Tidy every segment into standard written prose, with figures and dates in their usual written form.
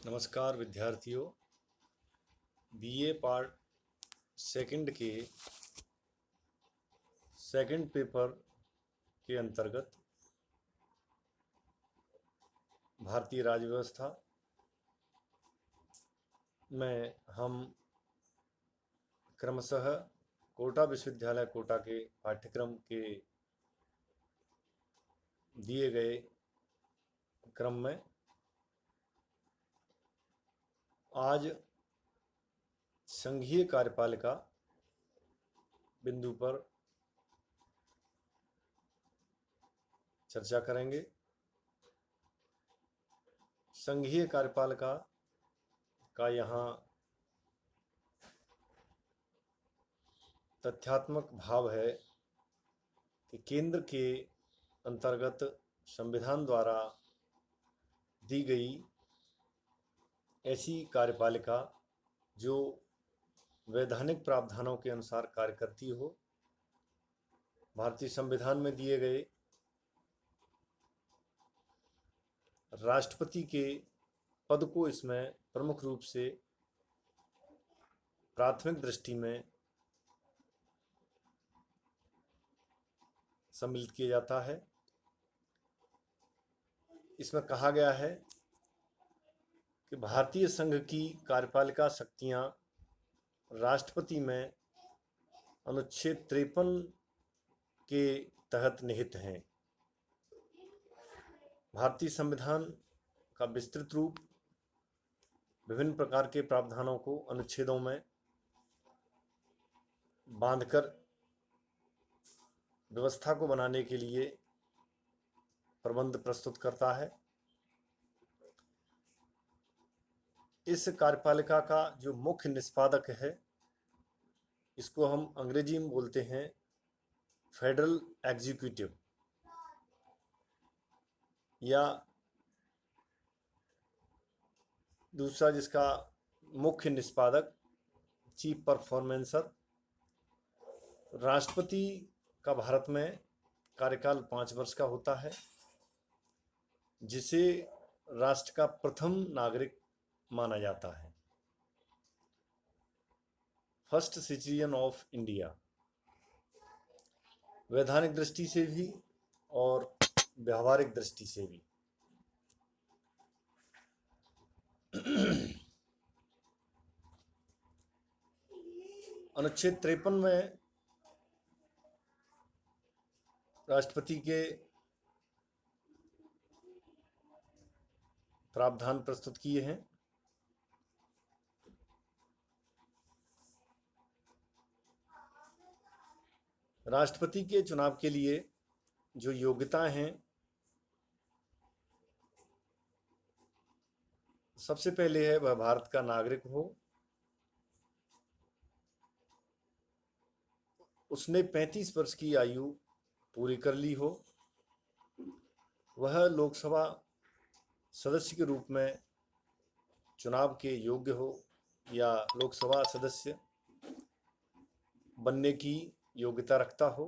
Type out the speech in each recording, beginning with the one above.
नमस्कार विद्यार्थियों। BA part second के सेकंड पेपर के अंतर्गत भारतीय राज्य व्यवस्था में हम क्रमशः कोटा विश्वविद्यालय कोटा के पाठ्यक्रम के दिए गए क्रम में आज संघीय कार्यपालिका बिंदु पर चर्चा करेंगे। संघीय कार्यपालिका का यहाँ तथ्यात्मक भाव है कि केंद्र के अंतर्गत संविधान द्वारा दी गई ऐसी कार्यपालिका जो वैधानिक प्रावधानों के अनुसार कार्य करती हो। भारतीय संविधान में दिए गए राष्ट्रपति के पद को इसमें प्रमुख रूप से प्राथमिक दृष्टि में सम्मिलित किया जाता है। इसमें कहा गया है कि भारतीय संघ की कार्यपालिका शक्तियां राष्ट्रपति में अनुच्छेद 53 के तहत निहित हैं। भारतीय संविधान का विस्तृत रूप विभिन्न प्रकार के प्रावधानों को अनुच्छेदों में बांधकर व्यवस्था को बनाने के लिए प्रबंध प्रस्तुत करता है। इस कार्यपालिका का जो मुख्य निष्पादक है, इसको हम अंग्रेजी में बोलते हैं फेडरल एग्जीक्यूटिव, या दूसरा जिसका मुख्य निष्पादक चीफ परफॉर्मेंसर। राष्ट्रपति का भारत में कार्यकाल 5 वर्ष का होता है, जिसे राष्ट्र का प्रथम नागरिक माना जाता है, फर्स्ट सिटीजन ऑफ इंडिया, वैधानिक दृष्टि से भी और व्यावहारिक दृष्टि से भी। अनुच्छेद 53 में राष्ट्रपति के प्रावधान प्रस्तुत किए हैं। राष्ट्रपति के चुनाव के लिए जो योग्यताएं हैं, सबसे पहले है वह भारत का नागरिक हो, उसने 35 वर्ष की आयु पूरी कर ली हो, वह लोकसभा सदस्य के रूप में चुनाव के योग्य हो या लोकसभा सदस्य बनने की योग्यता रखता हो,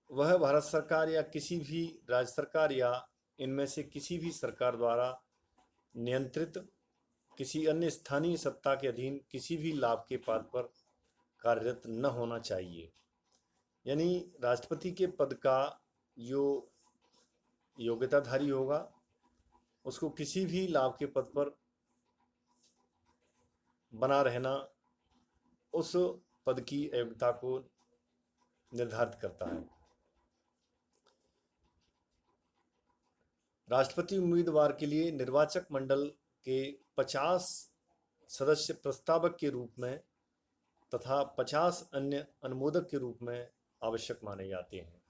वह भारत सरकार या किसी भी राज्य सरकार या इनमें से किसी भी सरकार द्वारा नियंत्रित किसी अन्य स्थानीय सत्ता के अधीन किसी भी लाभ के पद पर कार्यरत न होना चाहिए। यानी राष्ट्रपति के पद का जो योग्यताधारी होगा, उसको किसी भी लाभ के पद पर बना रहना उस पद की योग्यता को निर्धारित करता है। राष्ट्रपति उम्मीदवार के लिए निर्वाचक मंडल के 50 सदस्य प्रस्तावक के रूप में तथा 50 अन्य अनुमोदक के रूप में आवश्यक माने जाते हैं।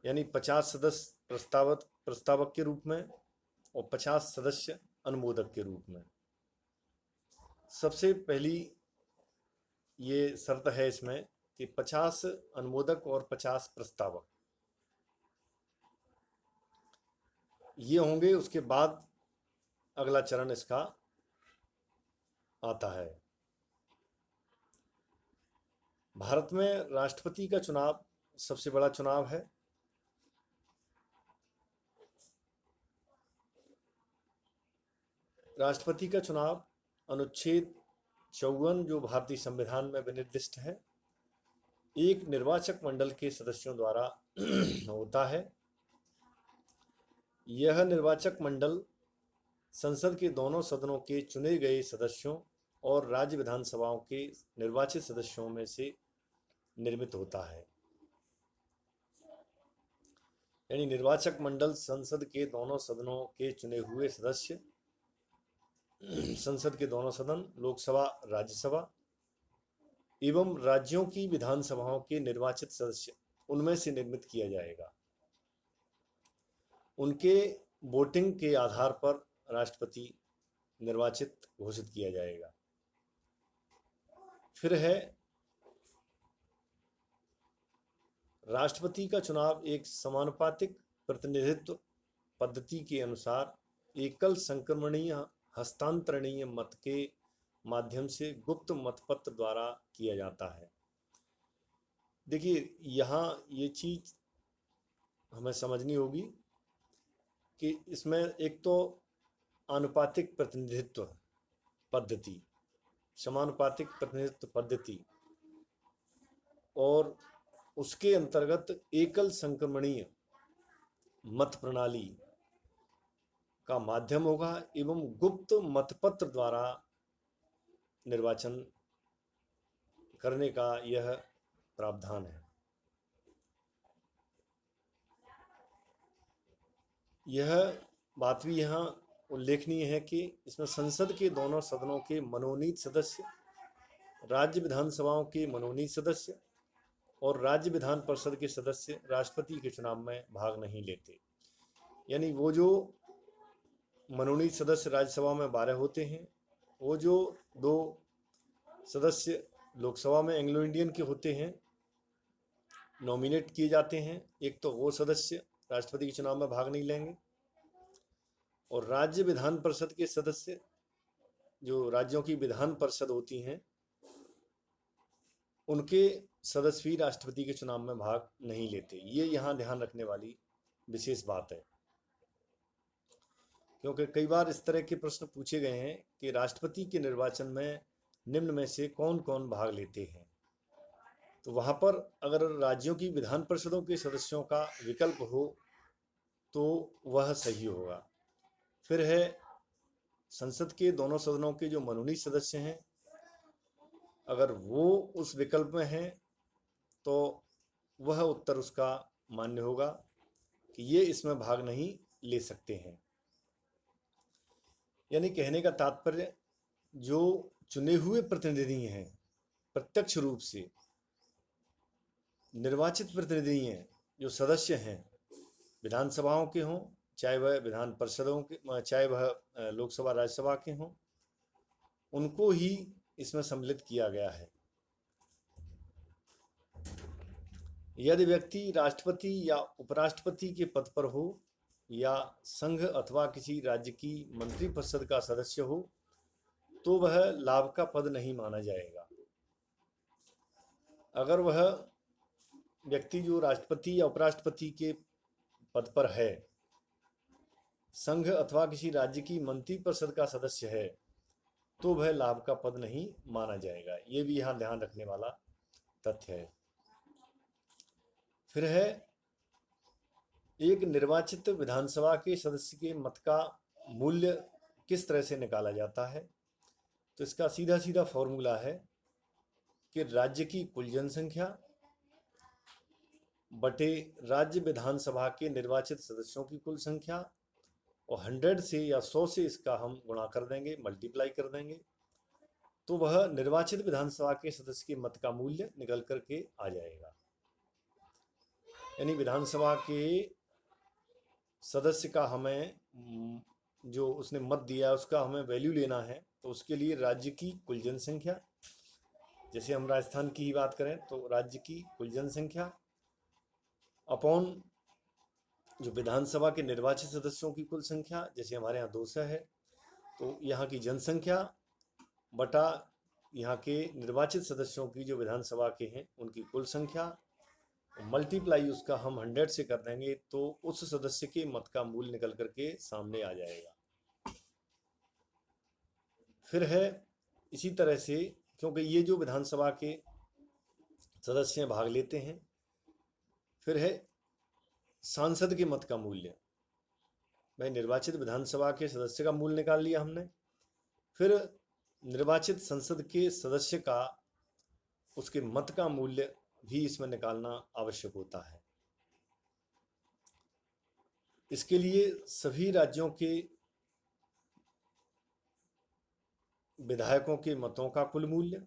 यानी 50 सदस्य प्रस्तावक के रूप में और 50 सदस्य अनुमोदक के रूप में। सबसे पहली ये शर्त है इसमें कि 50 अनुमोदक और 50 प्रस्तावक ये होंगे। उसके बाद अगला चरण इसका आता है। भारत में राष्ट्रपति का चुनाव सबसे बड़ा चुनाव है। राष्ट्रपति का चुनाव अनुच्छेद 54 जो भारतीय संविधान में विनिर्दिष्ट है, एक निर्वाचक मंडल के सदस्यों द्वारा होता है। यह निर्वाचक मंडल संसद के दोनों सदनों के चुने गए सदस्यों और राज्य विधानसभाओं के निर्वाचित सदस्यों में से निर्मित होता है। यानी निर्वाचक मंडल संसद के दोनों सदनों के चुने हुए सदस्य, संसद के दोनों सदन, लोकसभा, राज्यसभा एवं राज्यों की विधानसभाओं के निर्वाचित सदस्य, उनमें से निर्मित किया जाएगा। उनके वोटिंग के आधार पर राष्ट्रपति निर्वाचित घोषित किया जाएगा। फिर है राष्ट्रपति का चुनाव एक समानुपातिक प्रतिनिधित्व पद्धति के अनुसार एकल संक्रमणीय हस्तांतरणीय मत के माध्यम से गुप्त मतपत्र द्वारा किया जाता है। देखिए, यहाँ ये चीज हमें समझनी होगी कि इसमें एक तो आनुपातिक प्रतिनिधित्व पद्धति, समानुपातिक प्रतिनिधित्व पद्धति और उसके अंतर्गत एकल संक्रमणीय मत प्रणाली का माध्यम होगा एवं गुप्त मतपत्र द्वारा निर्वाचन करने का यह प्रावधान है। यह बात भी यहाँ उल्लेखनीय है कि इसमें संसद के दोनों सदनों के मनोनीत सदस्य, राज्य विधानसभाओं के मनोनीत सदस्य और राज्य विधान परिषद के सदस्य राष्ट्रपति के चुनाव में भाग नहीं लेते। यानी वो जो मनोनीत सदस्य राज्यसभा में 12 होते हैं, वो जो 2 सदस्य लोकसभा में एंग्लो इंडियन के होते हैं, नॉमिनेट किए जाते हैं, एक तो वो सदस्य राष्ट्रपति के चुनाव में भाग नहीं लेंगे। और राज्य विधान परिषद के सदस्य, जो राज्यों की विधान परिषद होती हैं, उनके सदस्य भी राष्ट्रपति के चुनाव में भाग नहीं लेते। ये यहाँ ध्यान रखने वाली विशेष बात है, क्योंकि कई बार इस तरह के प्रश्न पूछे गए हैं कि राष्ट्रपति के निर्वाचन में निम्न में से कौन कौन भाग लेते हैं। तो वहाँ पर अगर राज्यों की विधान परिषदों के सदस्यों का विकल्प हो तो वह सही होगा। फिर है संसद के दोनों सदनों के जो मनोनीत सदस्य हैं, अगर वो उस विकल्प में हैं तो वह उत्तर उसका मान्य होगा कि ये इसमें भाग नहीं ले सकते हैं। यानी कहने का तात्पर्य, जो चुने हुए प्रतिनिधि हैं, प्रत्यक्ष रूप से निर्वाचित प्रतिनिधि हैं, जो सदस्य हैं, विधानसभाओं के हों, चाहे वह विधान परिषदों के, चाहे वह लोकसभा राज्यसभा के हों, उनको ही इसमें सम्मिलित किया गया है। यदि व्यक्ति राष्ट्रपति या उपराष्ट्रपति के पद पर हो या संघ अथवा किसी राज्य की मंत्रिपरिषद का सदस्य हो तो वह लाभ का पद नहीं माना जाएगा। अगर वह व्यक्ति जो राष्ट्रपति या उपराष्ट्रपति के पद पर है, संघ अथवा किसी राज्य की मंत्रिपरिषद का सदस्य है, तो वह लाभ का पद नहीं माना जाएगा। ये भी यहाँ ध्यान रखने वाला तथ्य है। फिर है एक निर्वाचित विधानसभा के सदस्य के मत का मूल्य किस तरह से निकाला जाता है। तो इसका सीधा सीधा फॉर्मूला है कि राज्य की कुल जनसंख्या बटे राज्य विधानसभा के निर्वाचित सदस्यों की कुल संख्या, और 100 से या 100 से इसका हम गुणा कर देंगे, मल्टीप्लाई कर देंगे, तो वह निर्वाचित विधानसभा के सदस्य के मत का मूल्य निकल करके आ जाएगा। यानी विधानसभा के सदस्य का हमें, जो उसने मत दिया उसका हमें वैल्यू लेना है, तो उसके लिए राज्य की कुल जनसंख्या, जैसे हम राजस्थान की ही बात करें तो राज्य की कुल जनसंख्या अपॉन जो विधानसभा के निर्वाचित सदस्यों की कुल संख्या, जैसे हमारे यहाँ 200 है, तो यहाँ की जनसंख्या बटा यहाँ के निर्वाचित सदस्यों की जो विधानसभा के हैं उनकी कुल संख्या, मल्टीप्लाई उसका हम 100 से कर देंगे, तो उस सदस्य के मत का मूल्य निकल करके सामने आ जाएगा। फिर है इसी तरह से, क्योंकि ये जो विधानसभा के सदस्य भाग लेते हैं, फिर है सांसद के मत का मूल्य। भाई निर्वाचित विधानसभा के सदस्य का मूल्य निकाल लिया हमने, फिर निर्वाचित संसद के सदस्य का, उसके मत का मूल्य भी इसमें निकालना आवश्यक होता है। इसके लिए सभी राज्यों के विधायकों के मतों का कुल मूल्य,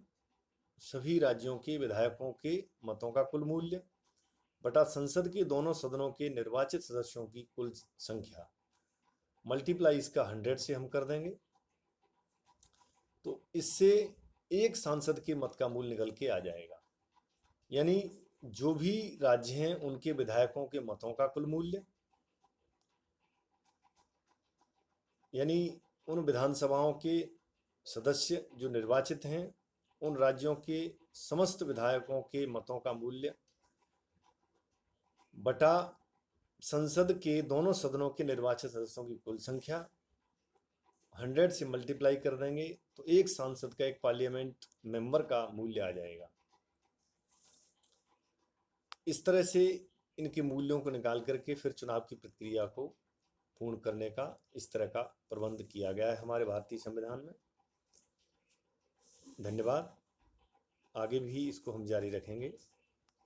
सभी राज्यों के विधायकों के मतों का कुल मूल्य बटा संसद के दोनों सदनों के निर्वाचित सदस्यों की कुल संख्या, मल्टीप्लाई इसका 100 से हम कर देंगे, तो इससे एक सांसद के मत का मूल्य निकल के आ जाएगा। यानी जो भी राज्य हैं उनके विधायकों के मतों का कुल मूल्य, यानी उन विधानसभाओं के सदस्य जो निर्वाचित हैं उन राज्यों के समस्त विधायकों के मतों का मूल्य बटा संसद के दोनों सदनों के निर्वाचित सदस्यों की कुल संख्या, 100 से मल्टीप्लाई कर देंगे तो एक सांसद का, एक पार्लियामेंट मेंबर का मूल्य आ जाएगा। इस तरह से इनके मूल्यों को निकाल करके फिर चुनाव की प्रक्रिया को पूर्ण करने का इस तरह का प्रबंध किया गया है हमारे भारतीय संविधान में। धन्यवाद। आगे भी इसको हम जारी रखेंगे।